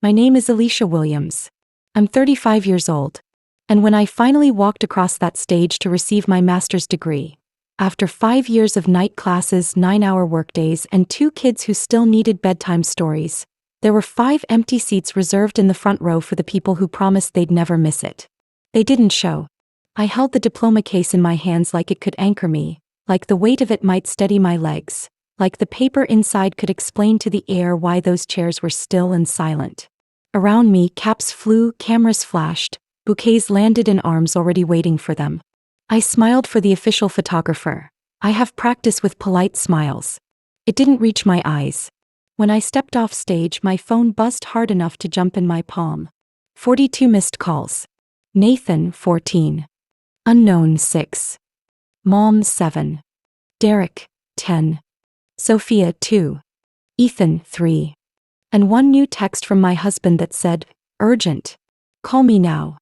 My name is Alicia Williams. I'm 35 years old. And when I finally walked across that stage to receive my master's degree, after 5 years of night classes, 9-hour workdays, and 2 kids who still needed bedtime stories, there were 5 empty seats reserved in the front row for the people who promised they'd never miss it. They didn't show. I held the diploma case in my hands like it could anchor me, like the weight of it might steady my legs, like the paper inside could explain to the air why those chairs were still and silent. Around me, caps flew, cameras flashed, bouquets landed in arms already waiting for them. I smiled for the official photographer. I have practice with polite smiles. It didn't reach my eyes. When I stepped off stage, my phone buzzed hard enough to jump in my palm. 42 missed calls. Nathan, 14. Unknown, 6. Mom, 7. Derek, 10. Sophia, 2. Ethan, 3. And 1 new text from my husband that said, "Urgent. Call me now."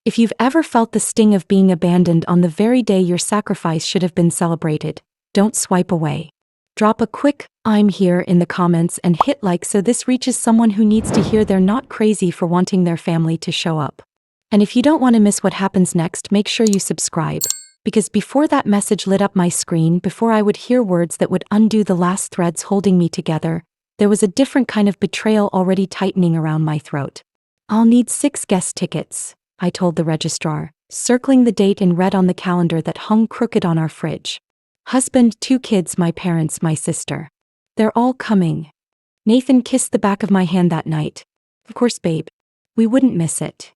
If you've ever felt the sting of being abandoned on the very day your sacrifice should have been celebrated, don't swipe away. Drop a quick "I'm here" in the comments and hit like so this reaches someone who needs to hear they're not crazy for wanting their family to show up. And if you don't want to miss what happens next, make sure you subscribe. Because before that message lit up my screen, before I would hear words that would undo the last threads holding me together, there was a different kind of betrayal already tightening around my throat. "I'll need 6 guest tickets," I told the registrar, circling the date in red on the calendar that hung crooked on our fridge. "Husband, 2 kids, my parents, my sister. They're all coming." Nathan kissed the back of my hand that night. "Of course, babe. We wouldn't miss it."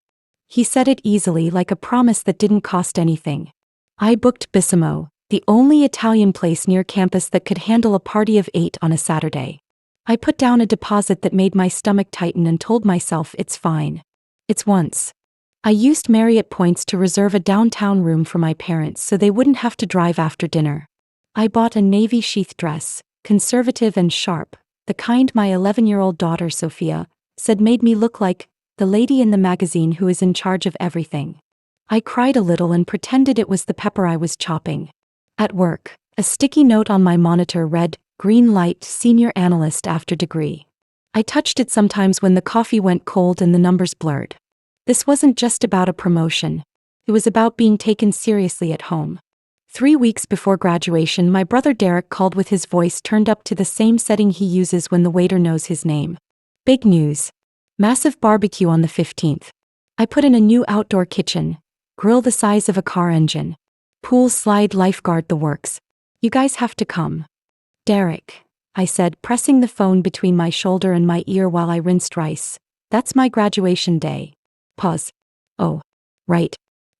He said it easily, like a promise that didn't cost anything. I booked Bissimo, the only Italian place near campus that could handle a party of 8 on a Saturday. I put down a deposit that made my stomach tighten and told myself it's fine. It's once. I used Marriott points to reserve a downtown room for my parents so they wouldn't have to drive after dinner. I bought a navy sheath dress, conservative and sharp, the kind my 11-year-old daughter Sophia said made me look like the lady in the magazine who is in charge of everything. I cried a little and pretended it was the pepper I was chopping. At work, a sticky note on my monitor read, "Green light, senior analyst after degree." I touched it sometimes when the coffee went cold and the numbers blurred. This wasn't just about a promotion. It was about being taken seriously at home. 3 weeks before graduation, my brother Derek called with his voice turned up to the same setting he uses when the waiter knows his name. "Big news. Massive barbecue on the 15th. I put in a new outdoor kitchen, grill the size of a car engine, pool, slide, lifeguard, the works. You guys have to come." "Derek," I said, pressing the phone between my shoulder and my ear while I rinsed rice. "That's my graduation day." Pause. "Oh. Right.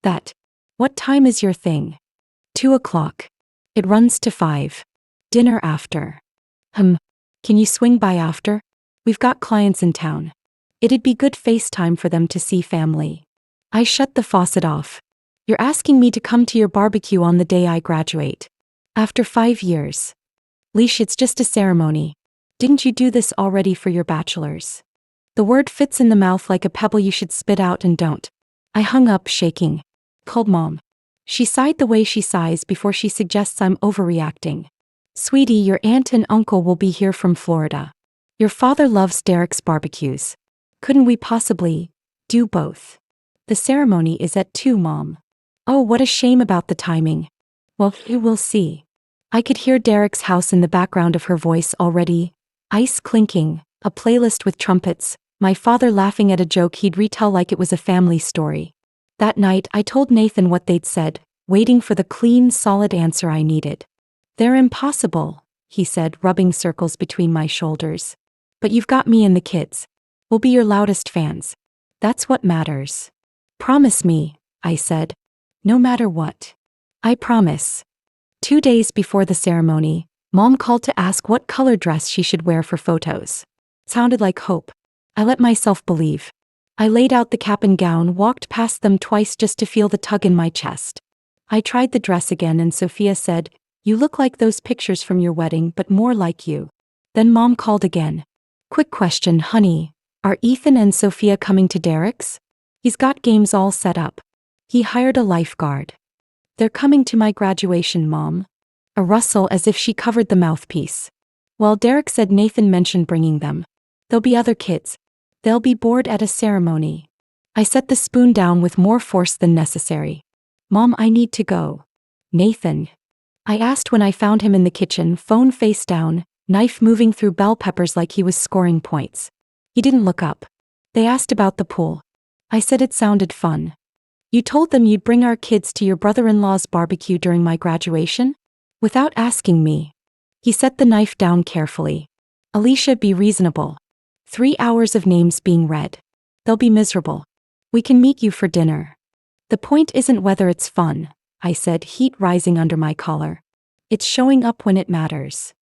That. What time is your thing?" 2 o'clock. It runs to 5. Dinner after. Can you swing by after? We've got clients in town. It'd be good FaceTime for them to see family. I shut the faucet off. "You're asking me to come to your barbecue on the day I graduate. After 5 years. Leash, it's just a ceremony. Didn't you do this already for your bachelor's?" The word fits in the mouth like a pebble you should spit out and don't. I hung up, shaking. Called Mom. She sighed the way she sighs before she suggests I'm overreacting. "Sweetie, your aunt and uncle will be here from Florida. Your father loves Derek's barbecues. Couldn't we possibly do both? The ceremony is at 2, Mom." "Oh, what a shame about the timing." "Well, we'll see." I could hear Derek's house in the background of her voice already. Ice clinking, a playlist with trumpets, my father laughing at a joke he'd retell like it was a family story. That night, I told Nathan what they'd said, waiting for the clean, solid answer I needed. "They're impossible," he said, rubbing circles between my shoulders. "But you've got me and the kids. We'll be your loudest fans. That's what matters." "Promise me," I said. "No matter what." "I promise." 2 days before the ceremony, Mom called to ask what color dress she should wear for photos. Sounded like hope. I let myself believe. I laid out the cap and gown, walked past them twice just to feel the tug in my chest. I tried the dress again and Sophia said, "You look like those pictures from your wedding, but more like you." Then Mom called again. "Quick question, honey. Are Ethan and Sophia coming to Derek's? He's got games all set up. He hired a lifeguard." "They're coming to my graduation, Mom." A rustle as if she covered the mouthpiece. "Well, Derek said Nathan mentioned bringing them. There'll be other kids. They'll be bored at a ceremony. I set the spoon down with more force than necessary. Mom, I need to go. Nathan. I asked when I found him in the kitchen, phone face down, knife moving through bell peppers like he was scoring points. He didn't look up. They asked about the pool. I said it sounded fun. You told them you'd bring our kids to your brother-in-law's barbecue during my graduation? Without asking me. He set the knife down carefully. Alicia, be reasonable. 3 hours of names being read. They'll be miserable. We can meet you for dinner. The point isn't whether it's fun, I said, heat rising under my collar. It's showing up when it matters.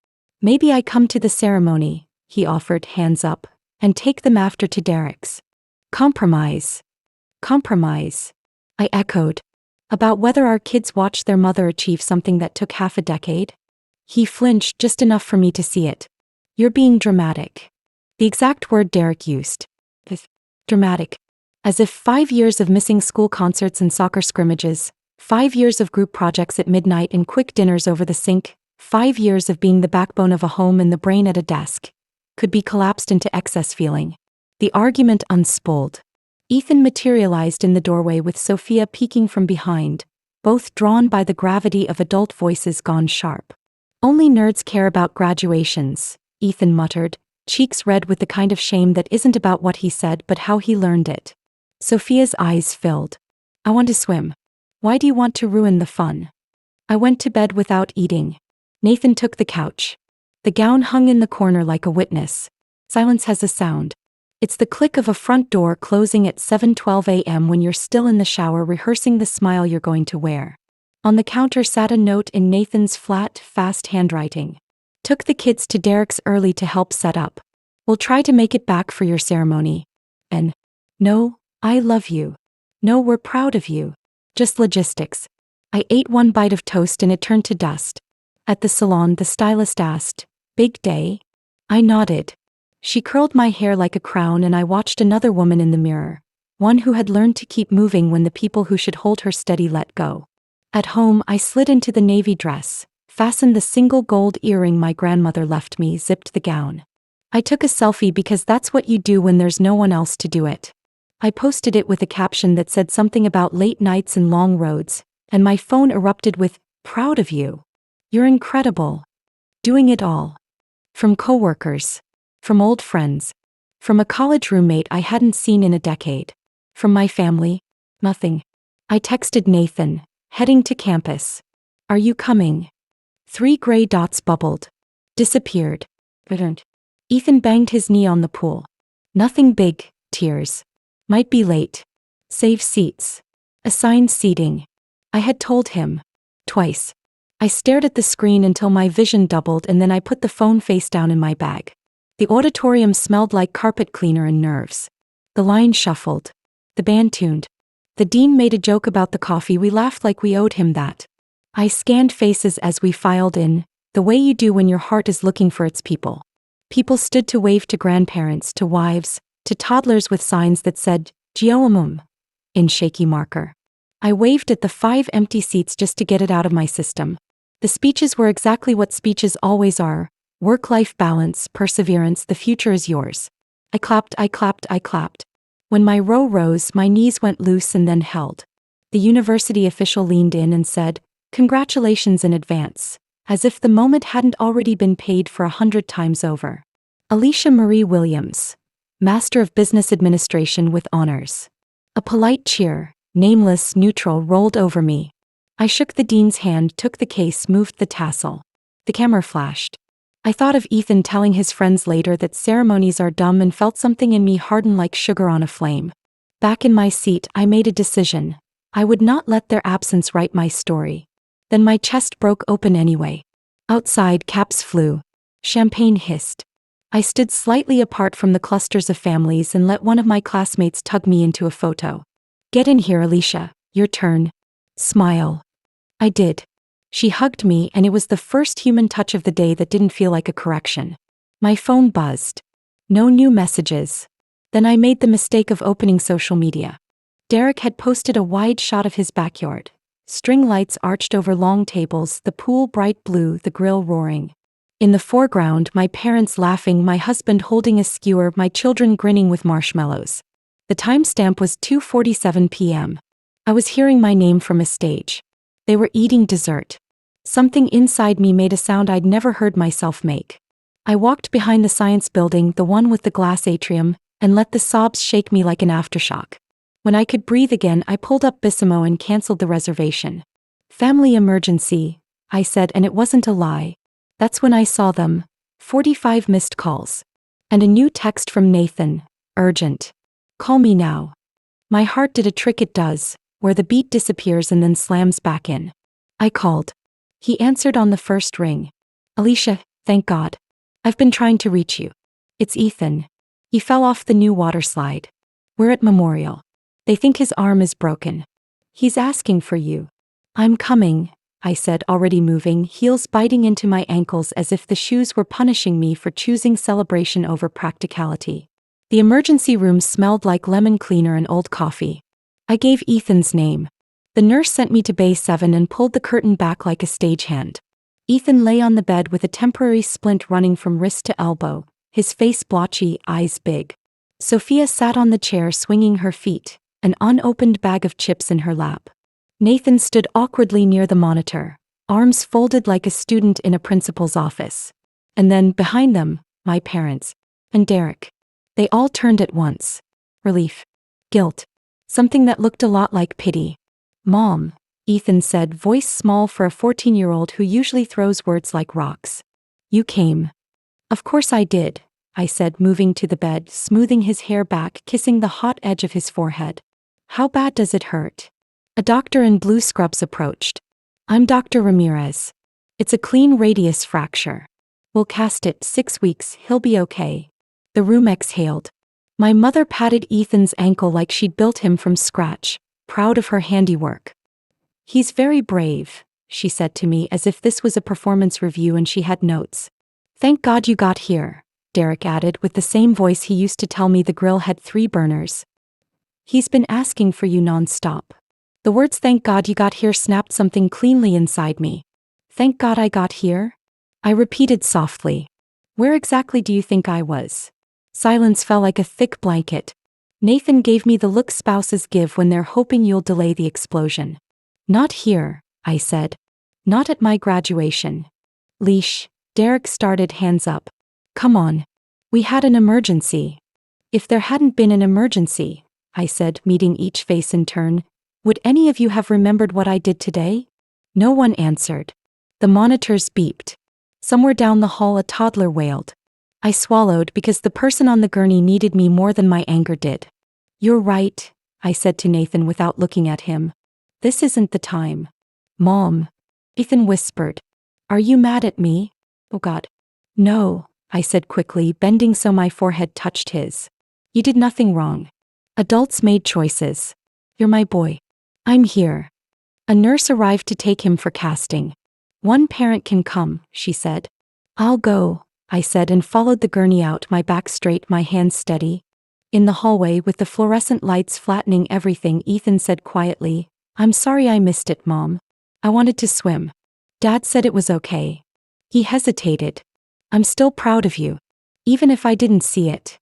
Maybe I come to the ceremony, he offered, hands up, and take them after to Derek's. Compromise. Compromise. I echoed. About whether our kids watch their mother achieve something that took half a decade? He flinched just enough for me to see it. You're being dramatic. The exact word Derek used. Dramatic. As if 5 years of missing school concerts and soccer scrimmages, 5 years of group projects at midnight and quick dinners over the sink, 5 years of being the backbone of a home and the brain at a desk, could be collapsed into excess feeling. The argument unspooled. Ethan materialized in the doorway with Sophia peeking from behind, both drawn by the gravity of adult voices gone sharp. Only nerds care about graduations, Ethan muttered, cheeks red with the kind of shame that isn't about what he said but how he learned it. Sophia's eyes filled. I want to swim. Why do you want to ruin the fun? I went to bed without eating. Nathan took the couch. The gown hung in the corner like a witness. Silence has a sound. It's the click of a front door closing at 7:12 a.m. when you're still in the shower rehearsing the smile you're going to wear. On the counter sat a note in Nathan's flat, fast handwriting. Took the kids to Derek's early to help set up. We'll try to make it back for your ceremony. And, no, I love you. No, we're proud of you. Just logistics. I ate one bite of toast and it turned to dust. At the salon, the stylist asked, "Big day?" I nodded. She curled my hair like a crown and I watched another woman in the mirror, one who had learned to keep moving when the people who should hold her steady let go. At home, I slid into the navy dress, fastened the single gold earring my grandmother left me, zipped the gown. I took a selfie because that's what you do when there's no one else to do it. I posted it with a caption that said something about late nights and long roads, and my phone erupted with, "Proud of you. You're incredible. Doing it all." From coworkers. From old friends. From a college roommate I hadn't seen in a decade. From my family. Nothing. I texted Nathan, heading to campus. Are you coming? 3 gray dots bubbled. Disappeared. Ethan banged his knee on the pool. Nothing big, tears. Might be late. Save seats. Assigned seating. I had told him. Twice. I stared at the screen until my vision doubled and then I put the phone face down in my bag. The auditorium smelled like carpet cleaner and nerves. The line shuffled. The band tuned. The dean made a joke about the coffee. We laughed like we owed him that. I scanned faces as we filed in, the way you do when your heart is looking for its people. People stood to wave to grandparents, to wives, to toddlers with signs that said, "Geomum," in shaky marker. I waved at the 5 empty seats just to get it out of my system. The speeches were exactly what speeches always are. Work-life balance, perseverance, the future is yours. I clapped, I clapped, I clapped. When my row rose, my knees went loose and then held. The university official leaned in and said, "Congratulations in advance," as if the moment hadn't already been paid for 100 times over. Alicia Marie Williams, Master of Business Administration with honors. A polite cheer, nameless, neutral, rolled over me. I shook the dean's hand, took the case, moved the tassel. The camera flashed. I thought of Ethan telling his friends later that ceremonies are dumb and felt something in me harden like sugar on a flame. Back in my seat, I made a decision. I would not let their absence write my story. Then my chest broke open anyway. Outside, caps flew. Champagne hissed. I stood slightly apart from the clusters of families and let one of my classmates tug me into a photo. "Get in here, Alicia. Your turn. Smile." I did. She hugged me and it was the first human touch of the day that didn't feel like a correction. My phone buzzed. No new messages. Then I made the mistake of opening social media. Derek had posted a wide shot of his backyard. String lights arched over long tables, the pool bright blue, the grill roaring. In the foreground, my parents laughing, my husband holding a skewer, my children grinning with marshmallows. The timestamp was 2:47 p.m. I was hearing my name from a stage. They were eating dessert. Something inside me made a sound I'd never heard myself make. I walked behind the science building, the one with the glass atrium, and let the sobs shake me like an aftershock. When I could breathe again, I pulled up Bissimo and canceled the reservation. "Family emergency," I said, and it wasn't a lie. That's when I saw them. 45 missed calls. And a new text from Nathan. "Urgent. Call me now." My heart did a trick it does, where the beat disappears and then slams back in. I called. He answered on the first ring. "Alicia, thank God. I've been trying to reach you. It's Ethan. He fell off the new water slide. We're at Memorial. They think his arm is broken. He's asking for you." "I'm coming," I said, already moving, heels biting into my ankles as if the shoes were punishing me for choosing celebration over practicality. The emergency room smelled like lemon cleaner and old coffee. I gave Ethan's name. The nurse sent me to Bay 7 and pulled the curtain back like a stagehand. Ethan lay on the bed with a temporary splint running from wrist to elbow, his face blotchy, eyes big. Sophia sat on the chair swinging her feet, an unopened bag of chips in her lap. Nathan stood awkwardly near the monitor, arms folded like a student in a principal's office. And then, behind them, my parents. And Derek. They all turned at once. Relief. Guilt. Something that looked a lot like pity. "Mom," Ethan said, voice small for a 14-year-old who usually throws words like rocks. "You came." "Of course I did," I said, moving to the bed, smoothing his hair back, kissing the hot edge of his forehead. "How bad does it hurt?" A doctor in blue scrubs approached. "I'm Dr. Ramirez. It's a clean radius fracture. We'll cast it, 6 weeks, he'll be okay." The room exhaled. My mother patted Ethan's ankle like she'd built him from scratch, proud of her handiwork. "He's very brave," she said to me as if this was a performance review and she had notes. "Thank God you got here," Derek added with the same voice he used to tell me the grill had 3 burners. "He's been asking for you non-stop." The words "thank God you got here" snapped something cleanly inside me. "Thank God I got here?" I repeated softly. "Where exactly do you think I was?" Silence fell like a thick blanket. Nathan gave me the look spouses give when they're hoping you'll delay the explosion. "Not here," I said. "Not at my graduation." "Leash," Derek started, hands up. "Come on. We had an emergency." "If there hadn't been an emergency," I said, meeting each face in turn, "would any of you have remembered what I did today?" No one answered. The monitors beeped. Somewhere down the hall a toddler wailed. I swallowed because the person on the gurney needed me more than my anger did. "You're right," I said to Nathan without looking at him. "This isn't the time." "Mom," Ethan whispered. "Are you mad at me?" "Oh God." "No," I said quickly, bending so my forehead touched his. "You did nothing wrong. Adults made choices. You're my boy. I'm here." A nurse arrived to take him for casting. "One parent can come," she said. "I'll go," I said and followed the gurney out, my back straight, my hands steady. In the hallway, with the fluorescent lights flattening everything, Ethan said quietly, "I'm sorry I missed it, Mom. I wanted to swim. Dad said it was okay." He hesitated. "I'm still proud of you. Even if I didn't see it."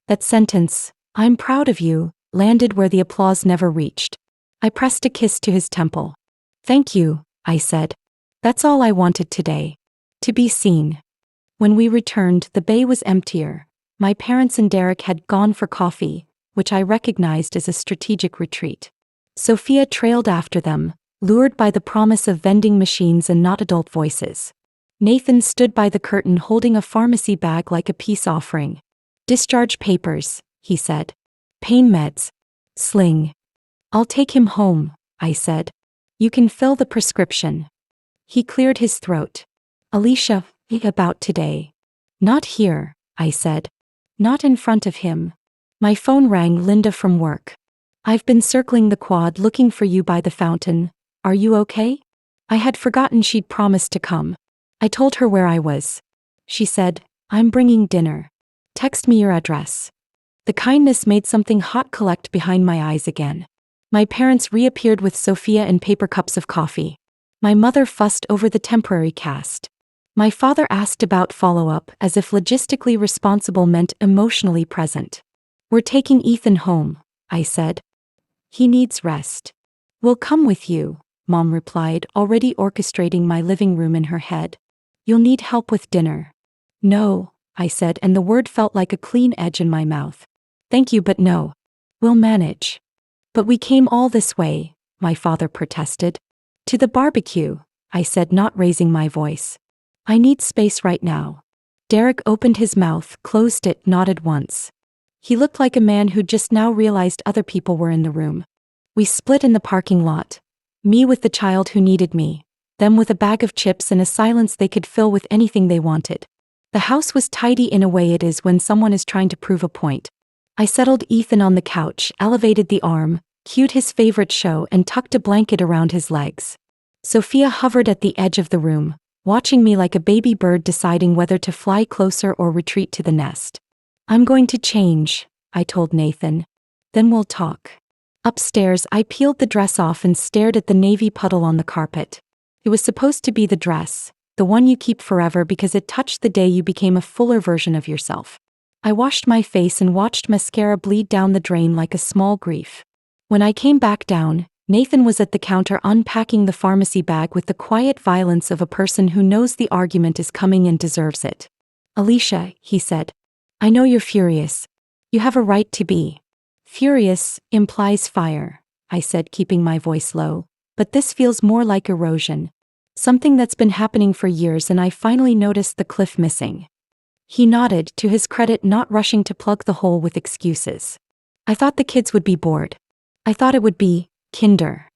That sentence, "I'm proud of you," landed where the applause never reached. I pressed a kiss to his temple. "Thank you," I said. "That's all I wanted today. To be seen." When we returned, the bay was emptier. My parents and Derek had gone for coffee, which I recognized as a strategic retreat. Sophia trailed after them, lured by the promise of vending machines and not adult voices. Nathan stood by the curtain holding a pharmacy bag like a peace offering. "Discharge papers," he said. "Pain meds. Sling." "I'll take him home," I said. "You can fill the prescription." He cleared his throat. "Alicia, about today." "Not here," I said. "Not in front of him." My phone rang. "Linda from work. I've been circling the quad looking for you by the fountain. Are you okay?" I had forgotten she'd promised to come. I told her where I was. She said, "I'm bringing dinner. Text me your address." The kindness made something hot collect behind my eyes again. My parents reappeared with Sophia and paper cups of coffee. My mother fussed over the temporary cast. My father asked about follow-up as if logistically responsible meant emotionally present. We're taking Ethan home, I said. He needs rest. We'll come with you, Mom replied, already orchestrating my living room in her head. You'll need help with dinner. No, I said, and the word felt like a clean edge in my mouth. Thank you, but no. We'll manage. But we came all this way, my father protested. To the barbecue, I said, not raising my voice. I need space right now. Derek opened his mouth, closed it, nodded once. He looked like a man who just now realized other people were in the room. We split in the parking lot. Me with the child who needed me, them with a bag of chips and a silence they could fill with anything they wanted. The house was tidy in a way it is when someone is trying to prove a point. I settled Ethan on the couch, elevated the arm, cued his favorite show, and tucked a blanket around his legs. Sophia hovered at the edge of the room, watching me like a baby bird deciding whether to fly closer or retreat to the nest. I'm going to change, I told Nathan. Then we'll talk. Upstairs, I peeled the dress off and stared at the navy puddle on the carpet. It was supposed to be the dress, the one you keep forever because it touched the day you became a fuller version of yourself. I washed my face and watched mascara bleed down the drain like a small grief. When I came back down, Nathan was at the counter unpacking the pharmacy bag with the quiet violence of a person who knows the argument is coming and deserves it. Alicia, he said. I know you're furious. You have a right to be. Furious implies fire, I said, keeping my voice low. But this feels more like erosion. Something that's been happening for years, and I finally noticed the cliff missing. He nodded, to his credit, not rushing to plug the hole with excuses. I thought the kids would be bored. I thought it would be kinder.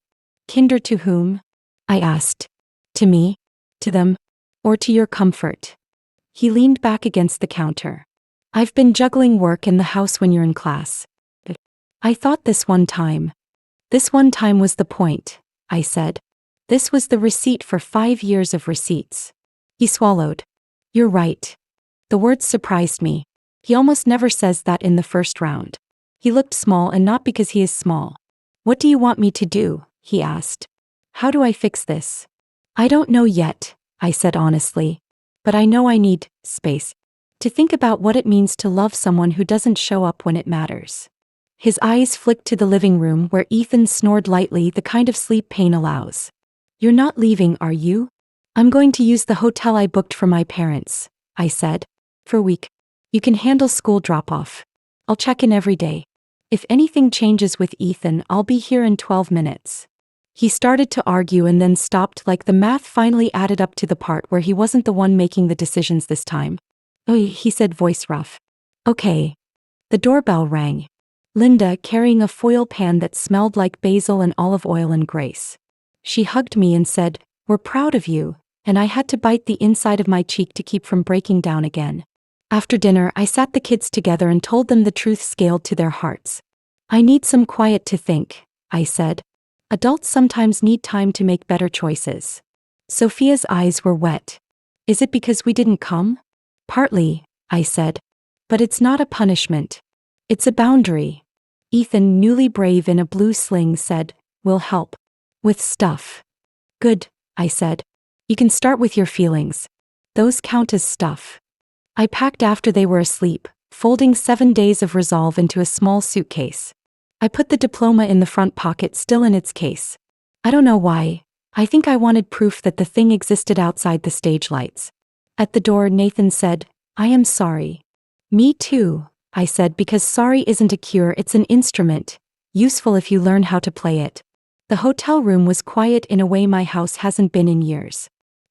Kinder to whom? I asked. To me? To them? Or to your comfort? He leaned back against the counter. I've been juggling work and the house when you're in class. I thought this one time was the point, I said. This was the receipt for 5 years of receipts. He swallowed. You're right. The words surprised me. He almost never says that in the first round. He looked small, and not because he is small. What do you want me to do? He asked. How do I fix this? I don't know yet, I said honestly. But I know I need space to think about what it means to love someone who doesn't show up when it matters. His eyes flicked to the living room where Ethan snored lightly, the kind of sleep pain allows. You're not leaving, are you? I'm going to use the hotel I booked for my parents, I said. For a week. You can handle school drop-off. I'll check in every day. If anything changes with Ethan, I'll be here in 12 minutes. He started to argue and then stopped, like the math finally added up to the part where he wasn't the one making the decisions this time. Oh, he said, voice rough. Okay. The doorbell rang. Linda, carrying a foil pan that smelled like basil and olive oil and Grace. She hugged me and said, We're proud of you, and I had to bite the inside of my cheek to keep from breaking down again. After dinner, I sat the kids together and told them the truth scaled to their hearts. I need some quiet to think, I said. Adults sometimes need time to make better choices. Sophia's eyes were wet. Is it because we didn't come? Partly, I said. But it's not a punishment. It's a boundary. Ethan, newly brave in a blue sling, said, We'll help. With stuff. Good, I said. You can start with your feelings. Those count as stuff. I packed after they were asleep, folding 7 days of resolve into a small suitcase. I put the diploma in the front pocket, still in its case. I don't know why. I think I wanted proof that the thing existed outside the stage lights. At the door, Nathan said, I am sorry. Me too, I said, because sorry isn't a cure, it's an instrument, useful if you learn how to play it. The hotel room was quiet in a way my house hasn't been in years.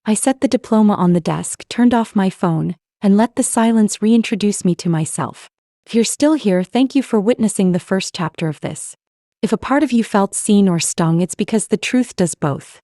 I set the diploma on the desk, turned off my phone, and let the silence reintroduce me to myself. If you're still here, thank you for witnessing the first chapter of this. If a part of you felt seen or stung, it's because the truth does both.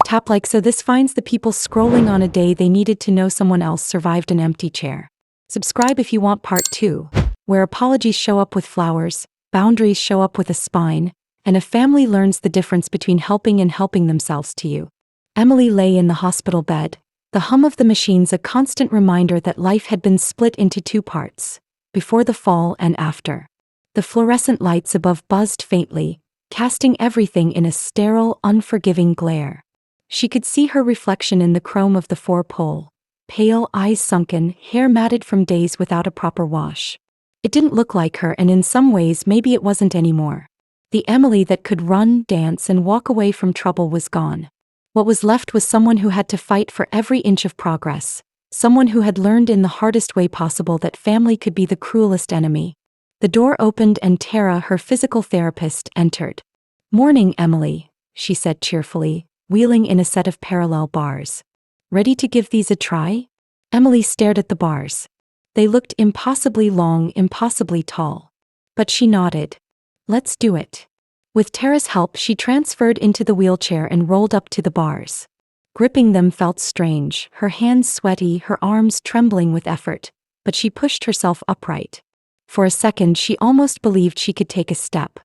Tap like so this finds the people scrolling on a day they needed to know someone else survived an empty chair. Subscribe if you want part 2, where apologies show up with flowers, boundaries show up with a spine, and a family learns the difference between helping and helping themselves to you. Emily lay in the hospital bed, the hum of the machines a constant reminder that life had been split into 2 parts, before the fall and after. The fluorescent lights above buzzed faintly, casting everything in a sterile, unforgiving glare. She could see her reflection in the chrome of the 4-pole pale, eyes sunken, hair matted from days without a proper wash. It didn't look like her, and in some ways maybe it wasn't anymore. The Emily that could run, dance, and walk away from trouble was gone. What was left was someone who had to fight for every inch of progress. Someone who had learned in the hardest way possible that family could be the cruelest enemy. The door opened and Tara, her physical therapist, entered. "Morning, Emily," she said cheerfully, wheeling in a set of parallel bars. "Ready to give these a try?" Emily stared at the bars. They looked impossibly long, impossibly tall. But she nodded. "Let's do it." With Tara's help, she transferred into the wheelchair and rolled up to the bars. Gripping them felt strange, her hands sweaty, her arms trembling with effort, but she pushed herself upright. For a second she almost believed she could take a step.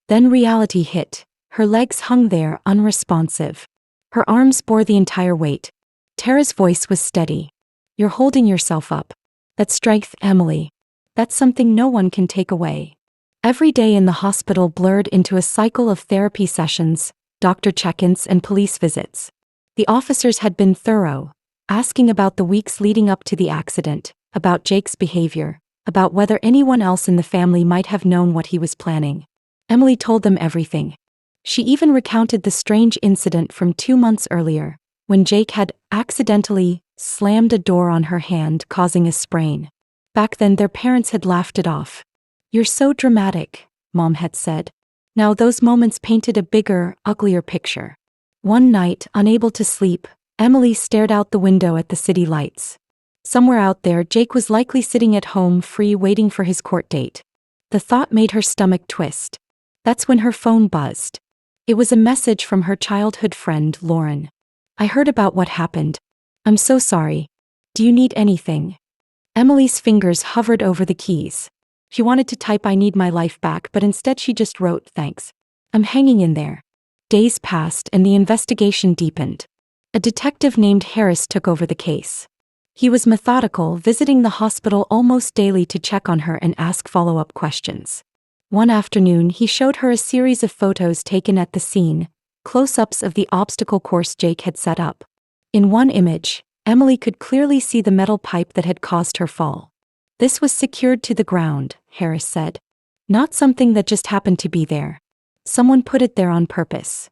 Then reality hit. Her legs hung there, unresponsive. Her arms bore the entire weight. Tara's voice was steady. "You're holding yourself up. That's strength, Emily. That's something no one can take away." Every day in the hospital blurred into a cycle of therapy sessions, doctor check-ins, and police visits. The officers had been thorough, asking about the weeks leading up to the accident, about Jake's behavior, about whether anyone else in the family might have known what he was planning. Emily told them everything. She even recounted the strange incident from 2 months earlier, when Jake had accidentally slammed a door on her hand, causing a sprain. Back then their parents had laughed it off. "You're so dramatic," Mom had said. Now those moments painted a bigger, uglier picture. One night, unable to sleep, Emily stared out the window at the city lights. Somewhere out there, Jake was likely sitting at home, free, waiting for his court date. The thought made her stomach twist. That's when her phone buzzed. It was a message from her childhood friend, Lauren. "I heard about what happened. I'm so sorry. Do you need anything?" Emily's fingers hovered over the keys. She wanted to type "I need my life back," but instead she just wrote "Thanks. I'm hanging in there." Days passed and the investigation deepened. A detective named Harris took over the case. He was methodical, visiting the hospital almost daily to check on her and ask follow-up questions. One afternoon he showed her a series of photos taken at the scene, close-ups of the obstacle course Jake had set up. In one image, Emily could clearly see the metal pipe that had caused her fall. "This was secured to the ground," Harris said. "Not something that just happened to be there. Someone put it there on purpose."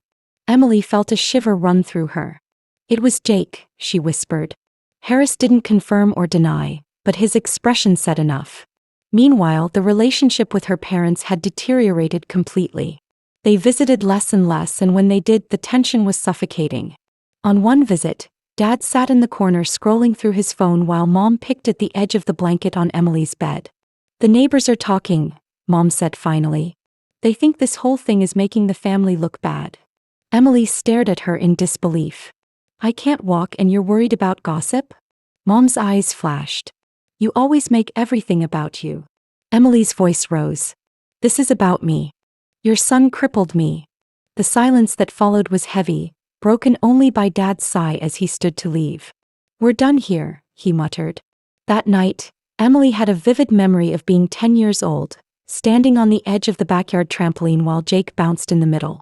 Emily felt a shiver run through her. "It was Jake," she whispered. Harris didn't confirm or deny, but his expression said enough. Meanwhile, the relationship with her parents had deteriorated completely. They visited less and less, and when they did, the tension was suffocating. On one visit, Dad sat in the corner scrolling through his phone while Mom picked at the edge of the blanket on Emily's bed. "The neighbors are talking," Mom said finally. "They think this whole thing is making the family look bad." Emily stared at her in disbelief. "I can't walk and you're worried about gossip?" Mom's eyes flashed. "You always make everything about you." Emily's voice rose. "This is about me. Your son crippled me." The silence that followed was heavy, broken only by Dad's sigh as he stood to leave. "We're done here," he muttered. That night, Emily had a vivid memory of being 10 years old, standing on the edge of the backyard trampoline while Jake bounced in the middle.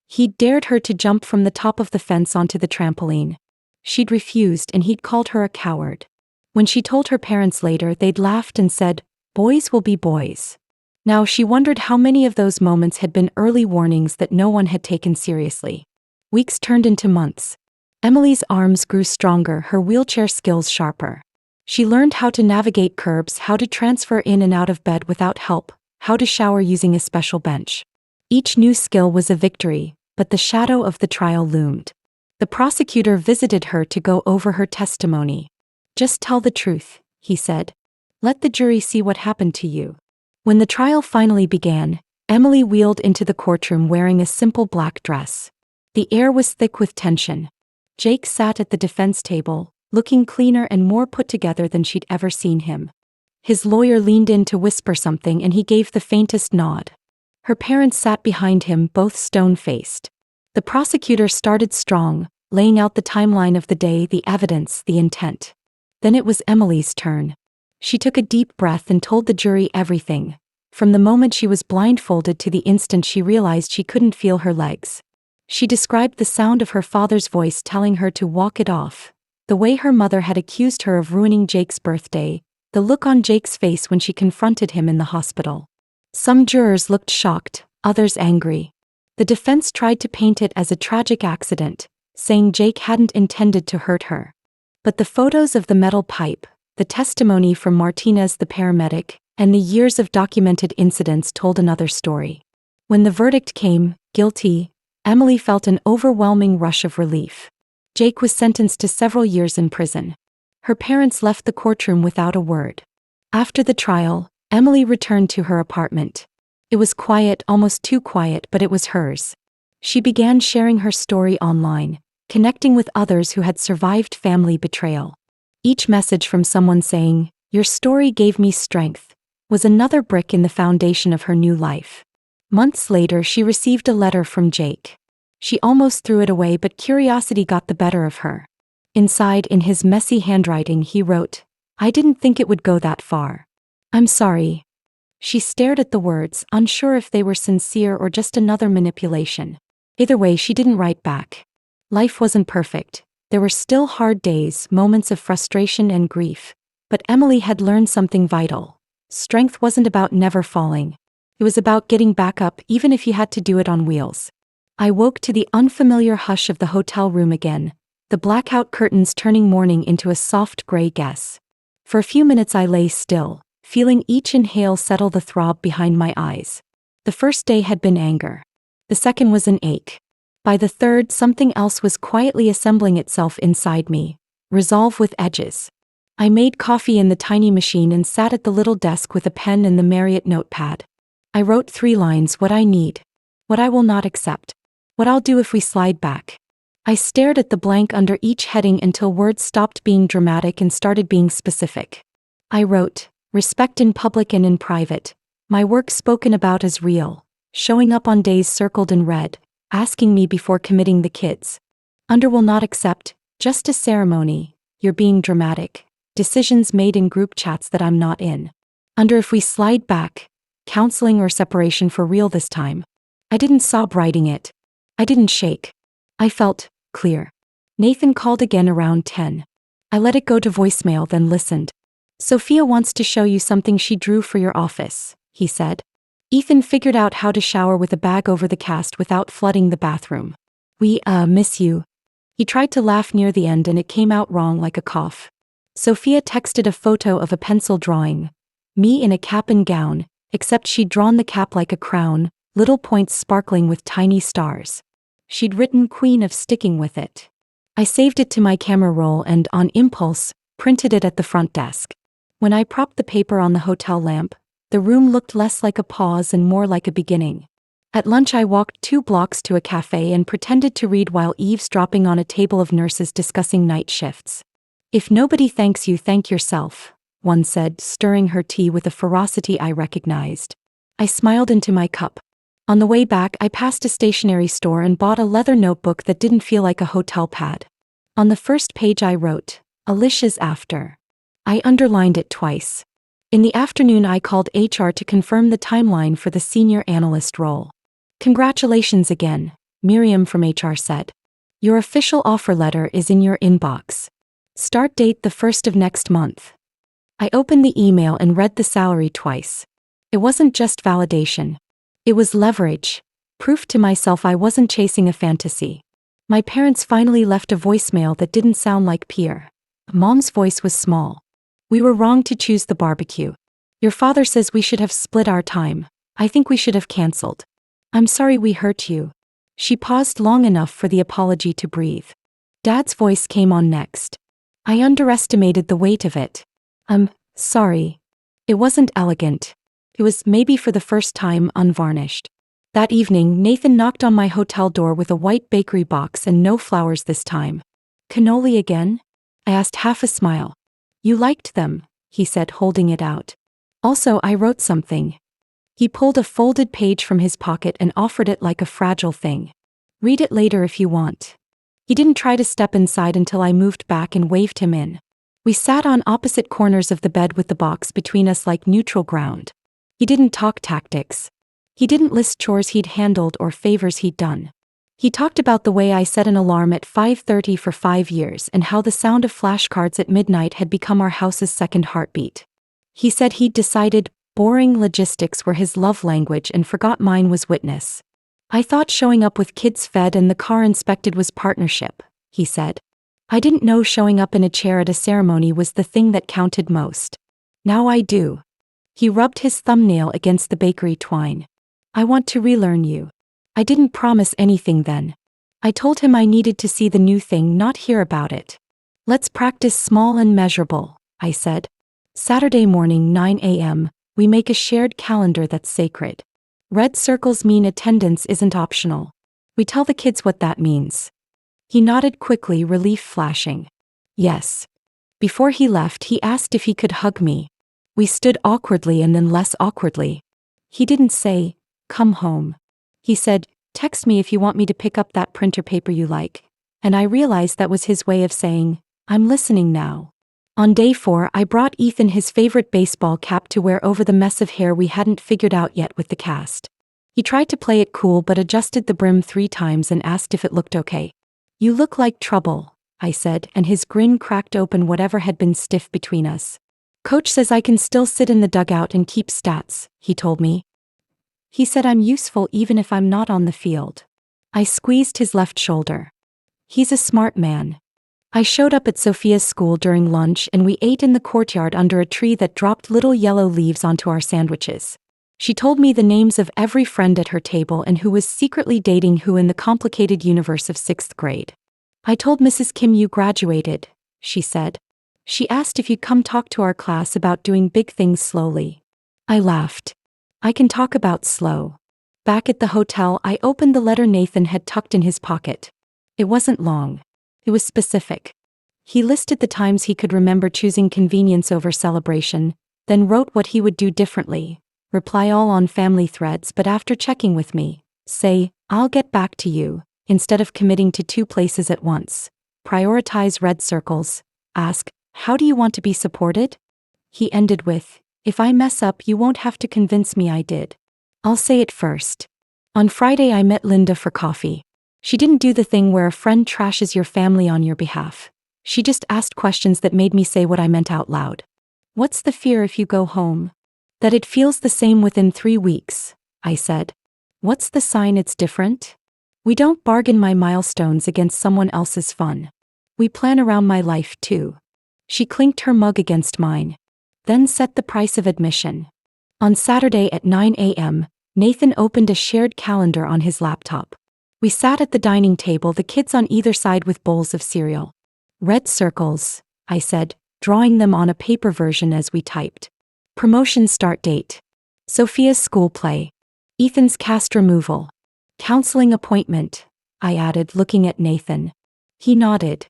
He'd dared her to jump from the top of the fence onto the trampoline. She'd refused and he'd called her a coward. When she told her parents later, they'd laughed and said, "Boys will be boys." Now she wondered how many of those moments had been early warnings that no one had taken seriously. Weeks turned into months. Emily's arms grew stronger, her wheelchair skills sharper. She learned how to navigate curbs, how to transfer in and out of bed without help, how to shower using a special bench. Each new skill was a victory, but the shadow of the trial loomed. The prosecutor visited her to go over her testimony. "Just tell the truth," he said. "Let the jury see what happened to you." When the trial finally began, Emily wheeled into the courtroom wearing a simple black dress. The air was thick with tension. Jake sat at the defense table, looking cleaner and more put together than she'd ever seen him. His lawyer leaned in to whisper something and he gave the faintest nod. Her parents sat behind him, both stone-faced. The prosecutor started strong, laying out the timeline of the day, the evidence, the intent. Then it was Emily's turn. She took a deep breath and told the jury everything, from the moment she was blindfolded to the instant she realized she couldn't feel her legs. She described the sound of her father's voice telling her to walk it off, the way her mother had accused her of ruining Jake's birthday, the look on Jake's face when she confronted him in the hospital. Some jurors looked shocked, others angry. The defense tried to paint it as a tragic accident, saying Jake hadn't intended to hurt her. But the photos of the metal pipe, the testimony from Martinez the paramedic, and the years of documented incidents told another story. When the verdict came, guilty, Emily felt an overwhelming rush of relief. Jake was sentenced to several years in prison. Her parents left the courtroom without a word. After the trial, Emily returned to her apartment. It was quiet, almost too quiet, but it was hers. She began sharing her story online, connecting with others who had survived family betrayal. Each message from someone saying, "Your story gave me strength," was another brick in the foundation of her new life. Months later, she received a letter from Jake. She almost threw it away, but curiosity got the better of her. Inside, in his messy handwriting, he wrote, "I didn't think it would go that far. I'm sorry." She stared at the words, unsure if they were sincere or just another manipulation. Either way, she didn't write back. Life wasn't perfect. There were still hard days, moments of frustration and grief. But Emily had learned something vital. Strength wasn't about never falling. It was about getting back up, even if you had to do it on wheels. I woke to the unfamiliar hush of the hotel room again, the blackout curtains turning morning into a soft gray guess. For a few minutes I lay still, feeling each inhale settle the throb behind my eyes. The first day had been anger. The second was an ache. By the third, something else was quietly assembling itself inside me, resolve with edges. I made coffee in the tiny machine and sat at the little desk with a pen and the Marriott notepad. I wrote 3 lines: what I need, what I will not accept, what I'll do if we slide back. I stared at the blank under each heading until words stopped being dramatic and started being specific. I wrote, respect in public and in private, my work spoken about as real, showing up on days circled in red, asking me before committing the kids. Under will not accept, just a ceremony, you're being dramatic, decisions made in group chats that I'm not in. Under if we slide back, counseling or separation for real this time. I didn't sob writing it. I didn't shake. I felt clear. Nathan called again around 10. I let it go to voicemail, then listened. Sophia wants to show you something she drew for your office, he said. Ethan figured out how to shower with a bag over the cast without flooding the bathroom. We, miss you. He tried to laugh near the end and it came out wrong like a cough. Sophia texted a photo of a pencil drawing. Me in a cap and gown, except she'd drawn the cap like a crown, little points sparkling with tiny stars. She'd written Queen of Sticking with it. I saved it to my camera roll and, on impulse, printed it at the front desk. When I propped the paper on the hotel lamp, the room looked less like a pause and more like a beginning. At lunch I walked 2 blocks to a cafe and pretended to read while eavesdropping on a table of nurses discussing night shifts. If nobody thanks you, thank yourself, one said, stirring her tea with a ferocity I recognized. I smiled into my cup. On the way back, I passed a stationery store and bought a leather notebook that didn't feel like a hotel pad. On the first page I wrote, Alicia's after. I underlined it twice. In the afternoon I called HR to confirm the timeline for the senior analyst role. Congratulations again, Miriam from HR said. Your official offer letter is in your inbox. Start date the 1st of next month. I opened the email and read the salary twice. It wasn't just validation. It was leverage, proof to myself I wasn't chasing a fantasy. My parents finally left a voicemail that didn't sound like Pierre. Mom's voice was small. We were wrong to choose the barbecue. Your father says we should have split our time. I think we should have canceled. I'm sorry we hurt you. She paused long enough for the apology to breathe. Dad's voice came on next. I underestimated the weight of it. Sorry. It wasn't elegant. It was, maybe for the first time, unvarnished. That evening, Nathan knocked on my hotel door with a white bakery box and no flowers this time. Cannoli again? I asked, half a smile. You liked them, he said, holding it out. Also, I wrote something. He pulled a folded page from his pocket and offered it like a fragile thing. Read it later if you want. He didn't try to step inside until I moved back and waved him in. We sat on opposite corners of the bed with the box between us like neutral ground. He didn't talk tactics. He didn't list chores he'd handled or favors he'd done. He talked about the way I set an alarm at 5:30 for 5 years and how the sound of flashcards at midnight had become our house's second heartbeat. He said he'd decided boring logistics were his love language and forgot mine was witness. I thought showing up with kids fed and the car inspected was partnership, he said. I didn't know showing up in a chair at a ceremony was the thing that counted most. Now I do. He rubbed his thumbnail against the bakery twine. I want to relearn you. I didn't promise anything then. I told him I needed to see the new thing, not hear about it. Let's practice small and measurable, I said. Saturday morning 9 a.m., we make a shared calendar that's sacred. Red circles mean attendance isn't optional. We tell the kids what that means. He nodded quickly, relief flashing. Yes. Before he left, he asked if he could hug me. We stood awkwardly and then less awkwardly. He didn't say, "Come home." He said, "Text me if you want me to pick up that printer paper you like." And I realized that was his way of saying, "I'm listening now." On day 4, I brought Ethan his favorite baseball cap to wear over the mess of hair we hadn't figured out yet with the cast. He tried to play it cool but adjusted the brim 3 times and asked if it looked okay. "You look like trouble," I said, and his grin cracked open whatever had been stiff between us. "Coach says I can still sit in the dugout and keep stats," he told me. He said I'm useful even if I'm not on the field. I squeezed his left shoulder. He's a smart man. I showed up at Sophia's school during lunch and we ate in the courtyard under a tree that dropped little yellow leaves onto our sandwiches. She told me the names of every friend at her table and who was secretly dating who in the complicated universe of 6th grade. "I told Mrs. Kim you graduated," she said. "She asked if you'd come talk to our class about doing big things slowly." I laughed. I can talk about slow. Back at the hotel, I opened the letter Nathan had tucked in his pocket. It wasn't long. It was specific. He listed the times he could remember choosing convenience over celebration, then wrote what he would do differently. Reply all on family threads, but after checking with me, say, "I'll get back to you," instead of committing to 2 places at once. Prioritize red circles. Ask, "How do you want to be supported?" He ended with, "If I mess up, you won't have to convince me I did. I'll say it first." On Friday, I met Linda for coffee. She didn't do the thing where a friend trashes your family on your behalf. She just asked questions that made me say what I meant out loud. "What's the fear if you go home?" "That it feels the same within 3 weeks, I said. "What's the sign it's different?" "We don't bargain my milestones against someone else's fun. We plan around my life too." She clinked her mug against mine. Then set the price of admission. On Saturday at 9 a.m., Nathan opened a shared calendar on his laptop. We sat at the dining table, the kids on either side with bowls of cereal. "Red circles," I said, drawing them on a paper version as we typed. "Promotion start date. Sophia's school play. Ethan's cast removal. Counseling appointment," I added, looking at Nathan. He nodded.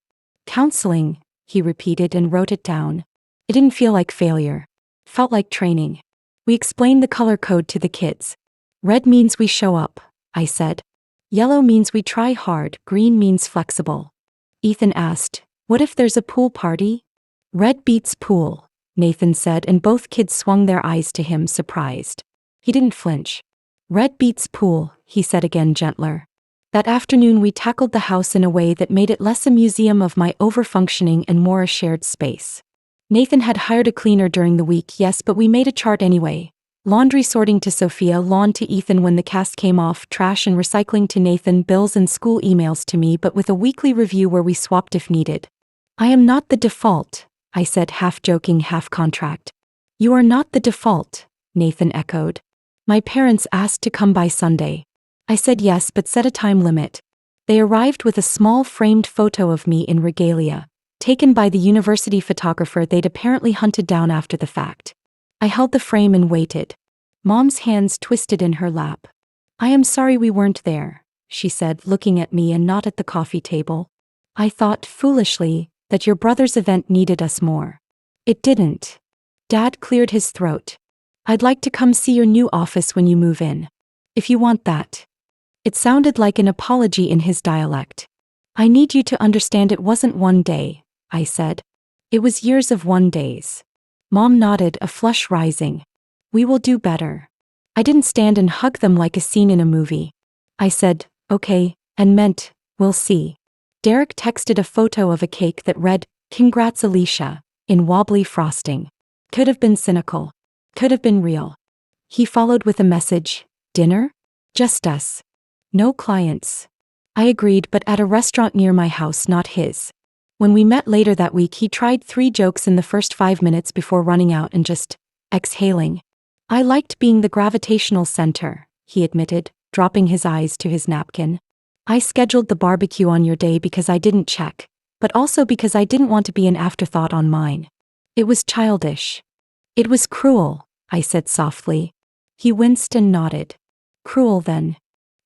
"Counseling," he repeated and wrote it down. It didn't feel like failure. Felt like training. We explained the color code to the kids. "Red means we show up," I said. "Yellow means we try hard, green means flexible." Ethan asked, "What if there's a pool party?" "Red beats pool," Nathan said, and both kids swung their eyes to him, surprised. He didn't flinch. "Red beats pool," he said again, gentler. That afternoon we tackled the house in a way that made it less a museum of my overfunctioning and more a shared space. Nathan had hired a cleaner during the week, yes, but we made a chart anyway. Laundry sorting to Sophia, lawn to Ethan when the cast came off, trash and recycling to Nathan, bills and school emails to me, but with a weekly review where we swapped if needed. "I am not the default," I said, half joking, half contract. "You are not the default," Nathan echoed. "My parents asked to come by Sunday. I said yes, but set a time limit. They arrived with a small framed photo of me in regalia, taken by the university photographer they'd apparently hunted down after the fact. I held the frame and waited. Mom's hands twisted in her lap. "I am sorry we weren't there," she said, looking at me and not at the coffee table. "I thought, foolishly, that your brother's event needed us more. It didn't." Dad cleared his throat. "I'd like to come see your new office when you move in. If you want that." It sounded like an apology in his dialect. "I need you to understand it wasn't one day," I said. "It was years of one days." Mom nodded, a flush rising. "We will do better." I didn't stand and hug them like a scene in a movie. I said, "Okay, and meant, we'll see. Derek texted a photo of a cake that read, "Congrats Alicia," in wobbly frosting. Could have been cynical. Could have been real. He followed with a message, "Dinner? Just us. No clients." I agreed, but at a restaurant near my house, not his. When we met later that week, he tried 3 jokes in the first 5 minutes before running out and just exhaling. "I liked being the gravitational center," he admitted, dropping his eyes to his napkin. "I scheduled the barbecue on your day because I didn't check, but also because I didn't want to be an afterthought on mine." It was childish. "It was cruel," I said softly. He winced and nodded. "Cruel then."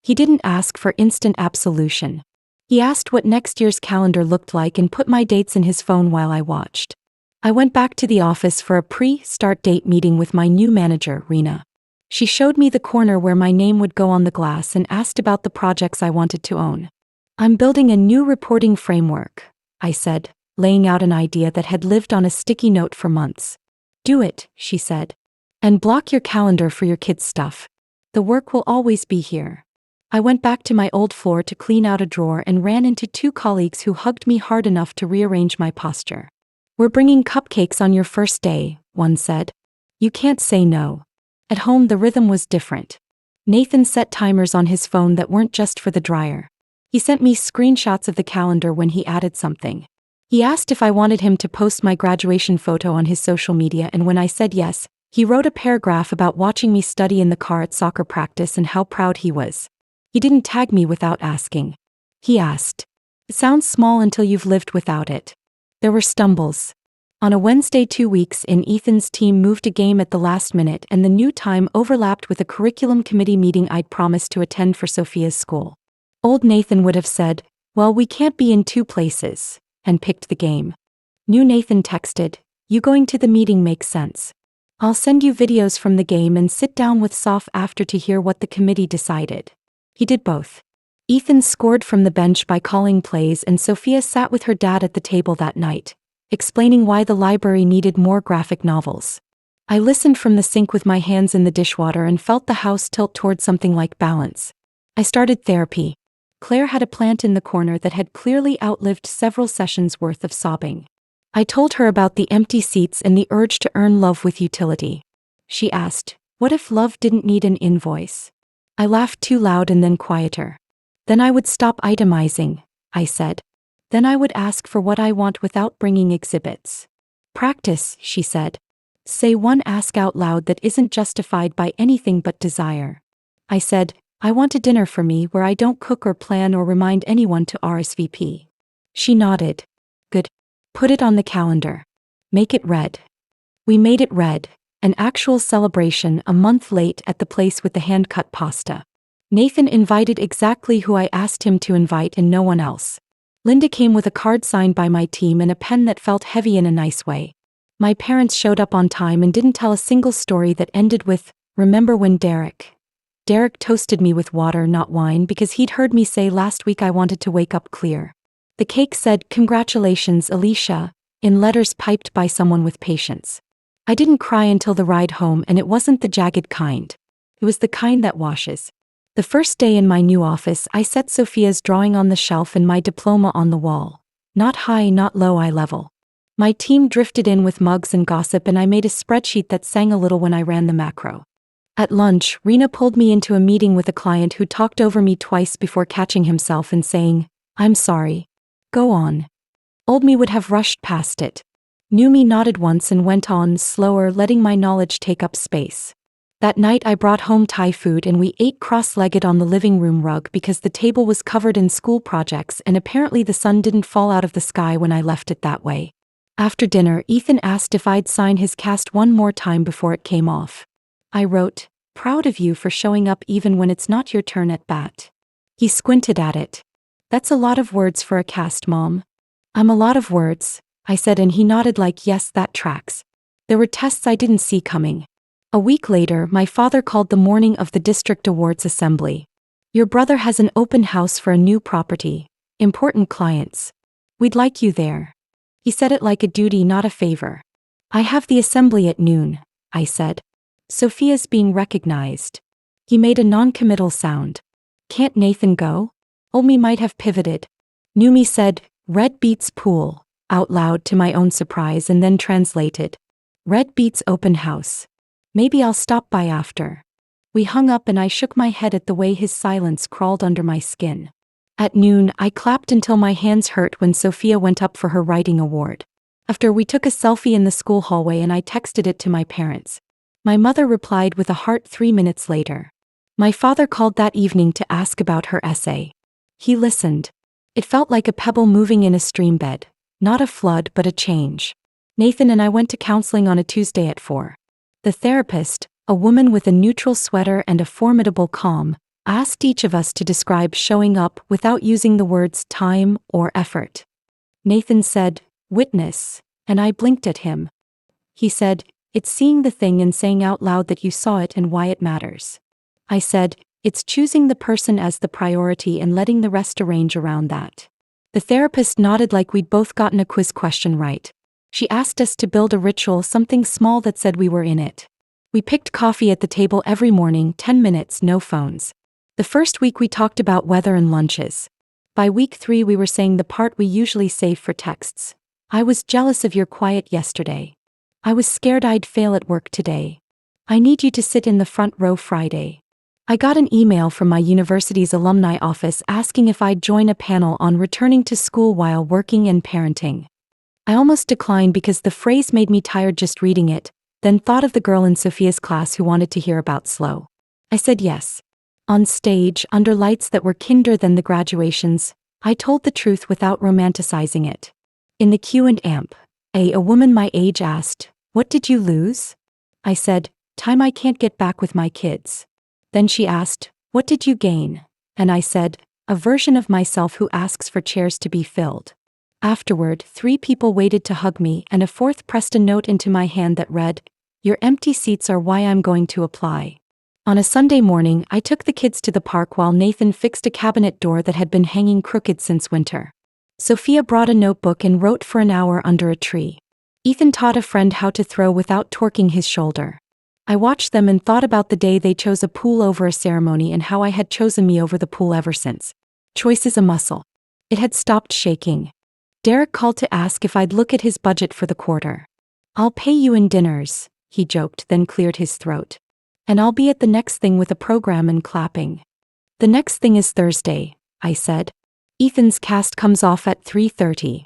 He didn't ask for instant absolution. He asked what next year's calendar looked like and put my dates in his phone while I watched. I went back to the office for a pre-start date meeting with my new manager, Rena. She showed me the corner where my name would go on the glass and asked about the projects I wanted to own. "I'm building a new reporting framework," I said, laying out an idea that had lived on a sticky note for months. "Do it," she said. "And block your calendar for your kids' stuff. The work will always be here." I went back to my old floor to clean out a drawer and ran into 2 colleagues who hugged me hard enough to rearrange my posture. "We're bringing cupcakes on your first day," one said. "You can't say no." At home the rhythm was different. Nathan set timers on his phone that weren't just for the dryer. He sent me screenshots of the calendar when he added something. He asked if I wanted him to post my graduation photo on his social media, and when I said yes, he wrote a paragraph about watching me study in the car at soccer practice and how proud he was. He didn't tag me without asking. He asked. It sounds small until you've lived without it. There were stumbles. On a Wednesday 2 weeks in, Ethan's team moved a game at the last minute and the new time overlapped with a curriculum committee meeting I'd promised to attend for Sophia's school. Old Nathan would have said, "Well, we can't be in 2 places, and picked the game. New Nathan texted, "You going to the meeting makes sense. I'll send you videos from the game and sit down with Soph after to hear what the committee decided." He did both. Ethan scored from the bench by calling plays, and Sophia sat with her dad at the table that night, explaining why the library needed more graphic novels. I listened from the sink with my hands in the dishwater and felt the house tilt toward something like balance. I started therapy. Claire had a plant in the corner that had clearly outlived several sessions worth of sobbing. I told her about the empty seats and the urge to earn love with utility. She asked, "What if love didn't need an invoice?" I laughed too loud and then quieter. "Then I would stop itemizing," I said. "Then I would ask for what I want without bringing exhibits." "Practice," she said. "Say one ask out loud that isn't justified by anything but desire." I said, "I want a dinner for me where I don't cook or plan or remind anyone to RSVP." She nodded. "Good. Put it on the calendar. Make it red." We made it red. An actual celebration a month late at the place with the hand-cut pasta. Nathan invited exactly who I asked him to invite and no one else. Linda came with a card signed by my team and a pen that felt heavy in a nice way. My parents showed up on time and didn't tell a single story that ended with, "Remember when Derek toasted me with water, not wine, because he'd heard me say last week I wanted to wake up clear." The cake said, "Congratulations, Alicia," in letters piped by someone with patience. I didn't cry until the ride home, and it wasn't the jagged kind. It was the kind that washes. The first day in my new office, I set Sophia's drawing on the shelf and my diploma on the wall. Not high, not low, eye level. My team drifted in with mugs and gossip, and I made a spreadsheet that sang a little when I ran the macro. At lunch, Rena pulled me into a meeting with a client who talked over me twice before catching himself and saying, "I'm sorry. Go on." Old me would have rushed past it. New me nodded once and went on, slower, letting my knowledge take up space. That night I brought home Thai food and we ate cross-legged on the living room rug because the table was covered in school projects and apparently the sun didn't fall out of the sky when I left it that way. After dinner, Ethan asked if I'd sign his cast one more time before it came off. I wrote, "Proud of you for showing up even when it's not your turn at bat." He squinted at it. "That's a lot of words for a cast, Mom." "I'm a lot of words," I said, and he nodded like, "Yes, that tracks." There were tests I didn't see coming. A week later, my father called the morning of the district awards assembly. "Your brother has an open house for a new property. Important clients. We'd like you there." He said it like a duty, not a favor. "I have the assembly at noon," I said. "Sophia's being recognized." He made a non-committal sound. "Can't Nathan go?" Old me might have pivoted. New me said, "Red beats pool," out loud to my own surprise and then translated, "Red beats open house. Maybe I'll stop by after." We hung up and I shook my head at the way his silence crawled under my skin. At noon, I clapped until my hands hurt when Sophia went up for her writing award. After, we took a selfie in the school hallway and I texted it to my parents. My mother replied with a heart 3 minutes later. My father called that evening to ask about her essay. He listened. It felt like a pebble moving in a stream bed. Not a flood, but a change. Nathan and I went to counseling on a Tuesday at 4. The therapist, a woman with a neutral sweater and a formidable calm, asked each of us to describe showing up without using the words time or effort. Nathan said, "Witness," and I blinked at him. He said, "It's seeing the thing and saying out loud that you saw it and why it matters." I said, "It's choosing the person as the priority and letting the rest arrange around that." The therapist nodded like we'd both gotten a quiz question right. She asked us to build a ritual, something small that said we were in it. We picked coffee at the table every morning, 10 minutes, no phones. The first week we talked about weather and lunches. By week 3 we were saying the part we usually save for texts. "I was jealous of your quiet yesterday. I was scared I'd fail at work today. I need you to sit in the front row Friday." I got an email from my university's alumni office asking if I'd join a panel on returning to school while working and parenting. I almost declined because the phrase made me tired just reading it, then thought of the girl in Sophia's class who wanted to hear about slow. I said yes. On stage, under lights that were kinder than the graduations, I told the truth without romanticizing it. In the Q&A, a woman my age asked, "What did you lose?" I said, "Time I can't get back with my kids." Then she asked, "What did you gain?" And I said, "A version of myself who asks for chairs to be filled." Afterward, 3 people waited to hug me and a 4th pressed a note into my hand that read, "Your empty seats are why I'm going to apply." On a Sunday morning, I took the kids to the park while Nathan fixed a cabinet door that had been hanging crooked since winter. Sophia brought a notebook and wrote for an hour under a tree. Ethan taught a friend how to throw without torquing his shoulder. I watched them and thought about the day they chose a pool over a ceremony and how I had chosen me over the pool ever since. Choice is a muscle. It had stopped shaking. Derek called to ask if I'd look at his budget for the quarter. "I'll pay you in dinners," he joked, then cleared his throat. "And I'll be at the next thing with a program and clapping." "The next thing is Thursday," I said. "Ethan's cast comes off at 3:30.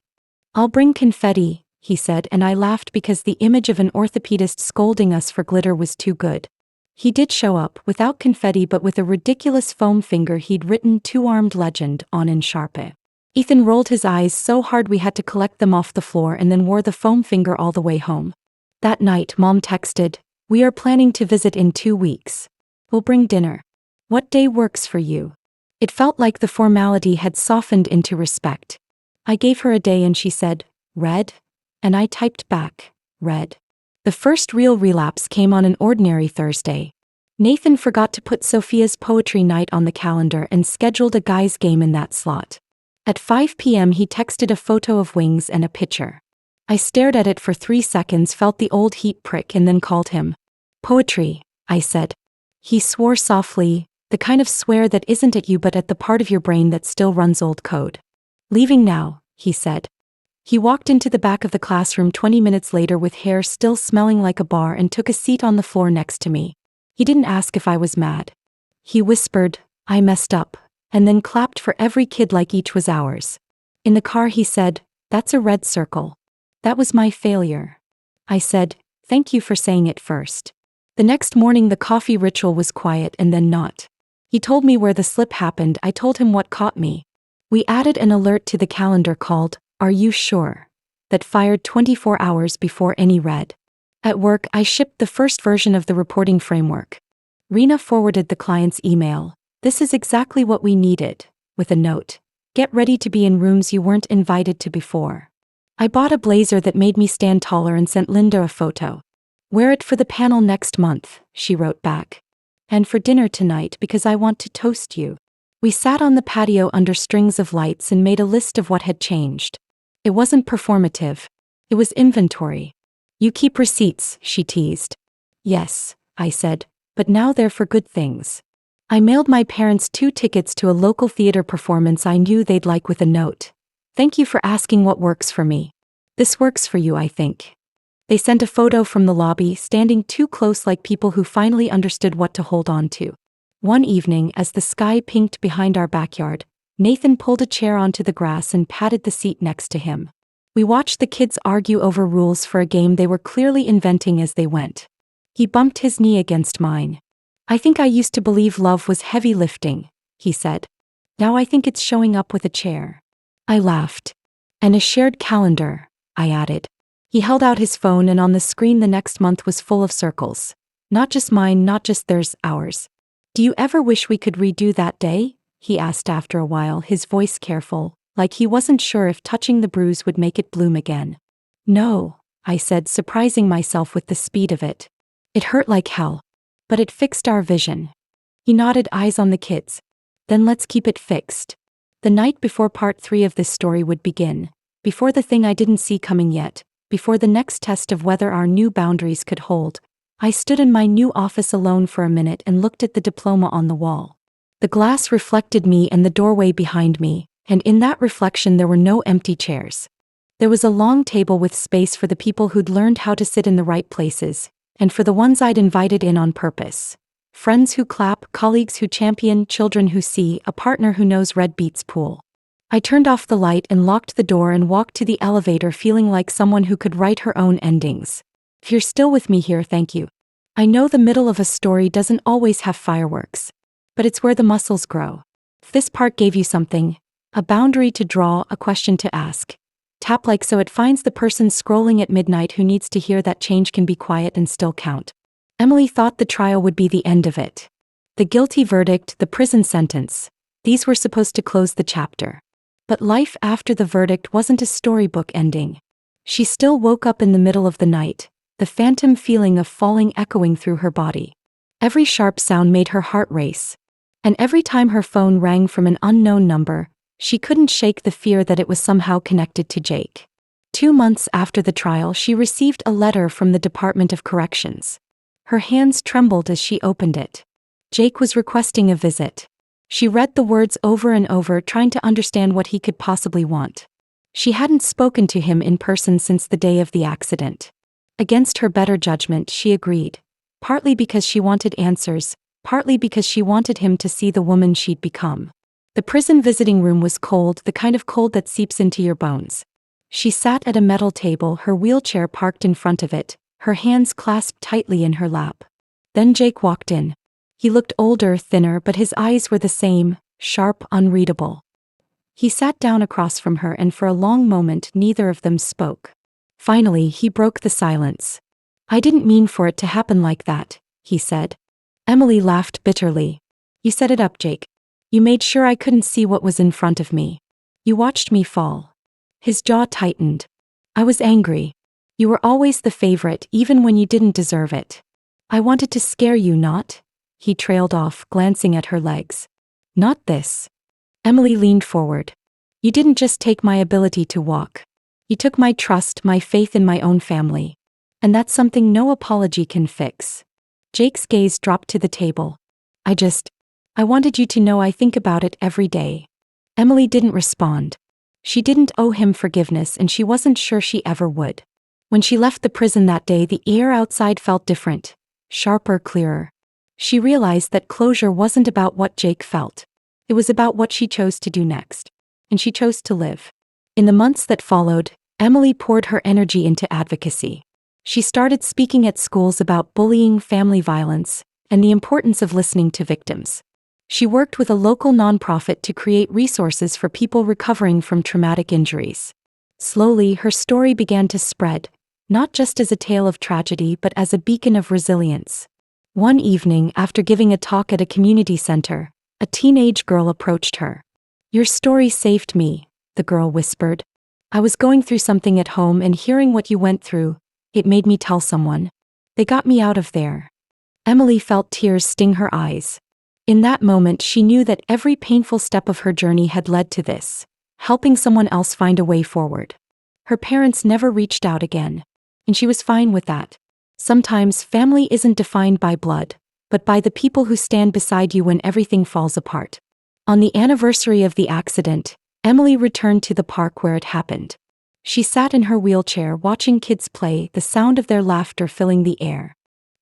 "I'll bring confetti," he said, and I laughed because the image of an orthopedist scolding us for glitter was too good. He did show up, without confetti but with a ridiculous foam finger he'd written "Two-Armed Legend" on in Sharpie. Ethan rolled his eyes so hard we had to collect them off the floor and then wore the foam finger all the way home. That night, Mom texted, "We are planning to visit in 2 weeks. We'll bring dinner. What day works for you?" It felt like the formality had softened into respect. I gave her a day and she said, "Red?" And I typed back, "Red." The first real relapse came on an ordinary Thursday. Nathan forgot to put Sophia's poetry night on the calendar and scheduled a guys' game in that slot. At 5 p.m. he texted a photo of wings and a picture. I stared at it for 3 seconds, felt the old heat prick and then called him. "Poetry," I said. He swore softly, the kind of swear that isn't at you but at the part of your brain that still runs old code. "Leaving now," he said. He walked into the back of the classroom 20 minutes later with hair still smelling like a bar and took a seat on the floor next to me. He didn't ask if I was mad. He whispered, "I messed up," and then clapped for every kid like each was ours. In the car he said, "That's a red circle. That was my failure." I said, "Thank you for saying it first." The next morning the coffee ritual was quiet and then not. He told me where the slip happened, I told him what caught me. We added an alert to the calendar called, "Are you sure?" that fired 24 hours before any read. At work, I shipped the first version of the reporting framework. Rena forwarded the client's email. "This is exactly what we needed," with a note. "Get ready to be in rooms you weren't invited to before." I bought a blazer that made me stand taller and sent Linda a photo. "Wear it for the panel next month," she wrote back. "And for dinner tonight because I want to toast you." We sat on the patio under strings of lights and made a list of what had changed. It wasn't performative. It was inventory. "You keep receipts," she teased. "Yes," I said, "but now they're for good things." I mailed my parents 2 tickets to a local theater performance I knew they'd like with a note. Thank you for asking what works for me. This works for you, I think. They sent a photo from the lobby, standing too close like people who finally understood what to hold on to. One evening, as the sky pinked behind our backyard, Nathan pulled a chair onto the grass and patted the seat next to him. We watched the kids argue over rules for a game they were clearly inventing as they went. He bumped his knee against mine. I think I used to believe love was heavy lifting, he said. Now I think it's showing up with a chair. I laughed. And a shared calendar, I added. He held out his phone and on the screen the next month was full of circles. Not just mine, not just theirs, ours. Do you ever wish we could redo that day? He asked after a while, his voice careful, like he wasn't sure if touching the bruise would make it bloom again. No, I said, surprising myself with the speed of it. It hurt like hell. But it fixed our vision. He nodded, eyes on the kids. Then let's keep it fixed. The night before part 3 of this story would begin, before the thing I didn't see coming yet, before the next test of whether our new boundaries could hold, I stood in my new office alone for a minute and looked at the diploma on the wall. The glass reflected me and the doorway behind me, and in that reflection there were no empty chairs. There was a long table with space for the people who'd learned how to sit in the right places, and for the ones I'd invited in on purpose. Friends who clap, colleagues who champion, children who see, a partner who knows red beats pool. I turned off the light and locked the door and walked to the elevator feeling like someone who could write her own endings. If you're still with me here, thank you. I know the middle of a story doesn't always have fireworks, but it's where the muscles grow. If this part gave you something, a boundary to draw, a question to ask, tap like so it finds the person scrolling at midnight who needs to hear that change can be quiet and still count. Emily thought the trial would be the end of it. The guilty verdict, the prison sentence, these were supposed to close the chapter. But life after the verdict wasn't a storybook ending. She still woke up in the middle of the night, the phantom feeling of falling echoing through her body. Every sharp sound made her heart race. And every time her phone rang from an unknown number, she couldn't shake the fear that it was somehow connected to Jake. 2 months after the trial, she received a letter from the Department of Corrections. Her hands trembled as she opened it. Jake was requesting a visit. She read the words over and over, trying to understand what he could possibly want. She hadn't spoken to him in person since the day of the accident. Against her better judgment, she agreed. Partly because she wanted answers, partly because she wanted him to see the woman she'd become. The prison visiting room was cold, the kind of cold that seeps into your bones. She sat at a metal table, her wheelchair parked in front of it, her hands clasped tightly in her lap. Then Jake walked in. He looked older, thinner, but his eyes were the same, sharp, unreadable. He sat down across from her and for a long moment neither of them spoke. Finally, he broke the silence. I didn't mean for it to happen like that, he said. Emily laughed bitterly. You set it up, Jake. You made sure I couldn't see what was in front of me. You watched me fall. His jaw tightened. I was angry. You were always the favorite, even when you didn't deserve it. I wanted to scare you, not? He trailed off, glancing at her legs. Not this. Emily leaned forward. You didn't just take my ability to walk. You took my trust, my faith in my own family. And that's something no apology can fix. Jake's gaze dropped to the table. I wanted you to know I think about it every day. Emily didn't respond. She didn't owe him forgiveness and she wasn't sure she ever would. When she left the prison that day, the air outside felt different, sharper, clearer. She realized that closure wasn't about what Jake felt. It was about what she chose to do next. And she chose to live. In the months that followed, Emily poured her energy into advocacy. She started speaking at schools about bullying, family violence, and the importance of listening to victims. She worked with a local nonprofit to create resources for people recovering from traumatic injuries. Slowly, her story began to spread, not just as a tale of tragedy but as a beacon of resilience. One evening, after giving a talk at a community center, a teenage girl approached her. Your story saved me, the girl whispered. I was going through something at home and hearing what you went through, it made me tell someone. They got me out of there. Emily felt tears sting her eyes. In that moment, she knew that every painful step of her journey had led to this, helping someone else find a way forward. Her parents never reached out again, and she was fine with that. Sometimes family isn't defined by blood. but by the people who stand beside you when everything falls apart. On the anniversary of the accident, Emily returned to the park where it happened. She sat in her wheelchair watching kids play, the sound of their laughter filling the air.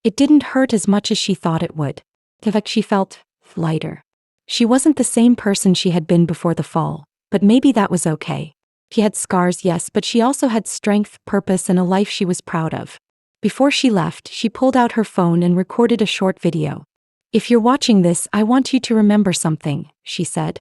It didn't hurt as much as she thought it would. In fact, she felt lighter. She wasn't the same person she had been before the fall, but maybe that was okay. She had scars, yes, but she also had strength, purpose, and a life she was proud of. Before she left, she pulled out her phone and recorded a short video. "If you're watching this, I want you to remember something," she said.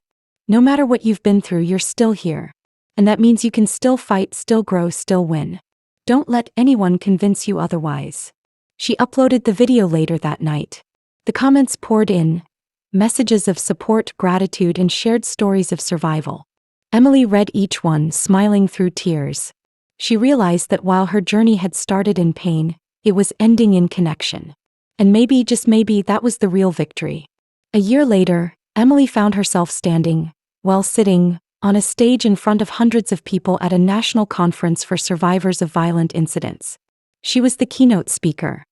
"No matter what you've been through, you're still here. And that means you can still fight, still grow, still win. Don't let anyone convince you otherwise." She uploaded the video later that night. The comments poured in, messages of support, gratitude, and shared stories of survival. Emily read each one, smiling through tears. She realized that while her journey had started in pain, it was ending in connection. And maybe, just maybe, that was the real victory. A year later, Emily found herself sitting, on a stage in front of hundreds of people at a national conference for survivors of violent incidents. She was the keynote speaker.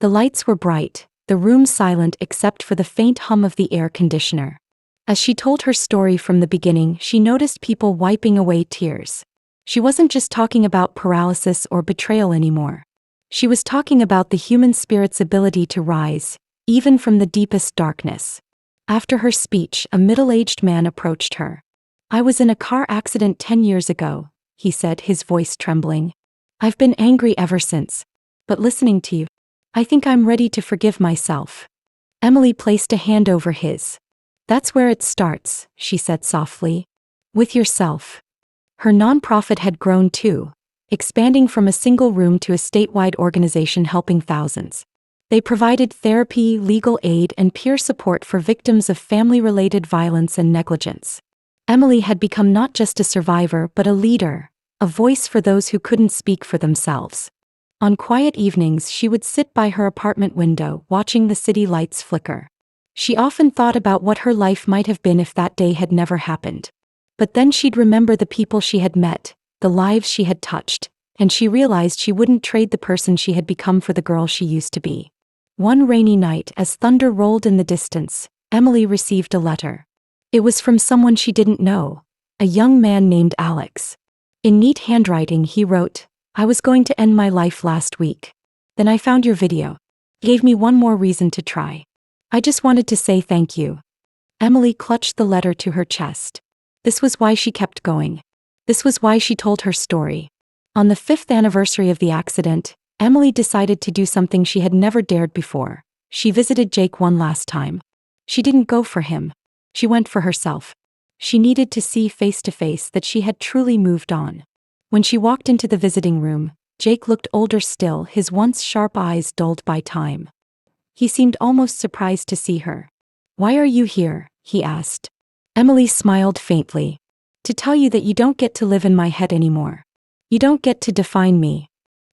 The lights were bright, the room silent except for the faint hum of the air conditioner. As she told her story from the beginning, she noticed people wiping away tears. She wasn't just talking about paralysis or betrayal anymore. She was talking about the human spirit's ability to rise, even from the deepest darkness. After her speech, a middle-aged man approached her. "I was in a car accident 10 years ago," he said, his voice trembling. "I've been angry ever since. But listening to you, I think I'm ready to forgive myself." Emily placed a hand over his. "That's where it starts," she said softly. "With yourself." Her nonprofit had grown too, expanding from a single room to a statewide organization helping thousands. They provided therapy, legal aid, and peer support for victims of family-related violence and negligence. Emily had become not just a survivor but a leader, a voice for those who couldn't speak for themselves. On quiet evenings, she would sit by her apartment window, watching the city lights flicker. She often thought about what her life might have been if that day had never happened. But then she'd remember the people she had met, the lives she had touched, and she realized she wouldn't trade the person she had become for the girl she used to be. One rainy night, as thunder rolled in the distance, Emily received a letter. It was from someone she didn't know, a young man named Alex. In neat handwriting, he wrote, "I was going to end my life last week. Then I found your video. It gave me one more reason to try. I just wanted to say thank you." Emily clutched the letter to her chest. This was why she kept going. This was why she told her story. On the 5th anniversary of the accident, Emily decided to do something she had never dared before. She visited Jake one last time. She didn't go for him. She went for herself. She needed to see face to face that she had truly moved on. When she walked into the visiting room, Jake looked older still, his once sharp eyes dulled by time. He seemed almost surprised to see her. "Why are you here?" he asked. Emily smiled faintly. "To tell you that you don't get to live in my head anymore. You don't get to define me."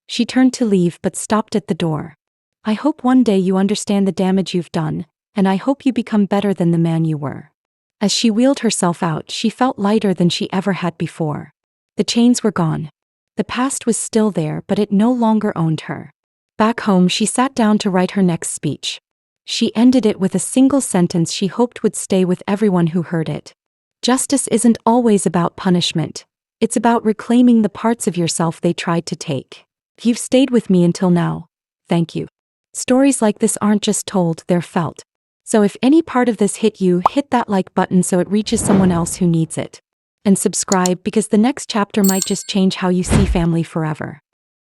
She turned to leave but stopped at the door. "I hope one day you understand the damage you've done, and I hope you become better than the man you were." As she wheeled herself out, she felt lighter than she ever had before. The chains were gone. The past was still there, but it no longer owned her. Back home, she sat down to write her next speech. She ended it with a single sentence she hoped would stay with everyone who heard it. "Justice isn't always about punishment. It's about reclaiming the parts of yourself they tried to take. You've stayed with me until now. Thank you." Stories like this aren't just told, they're felt. So if any part of this hit you, hit that like button so it reaches someone else who needs it. And subscribe, because the next chapter might just change how you see family forever.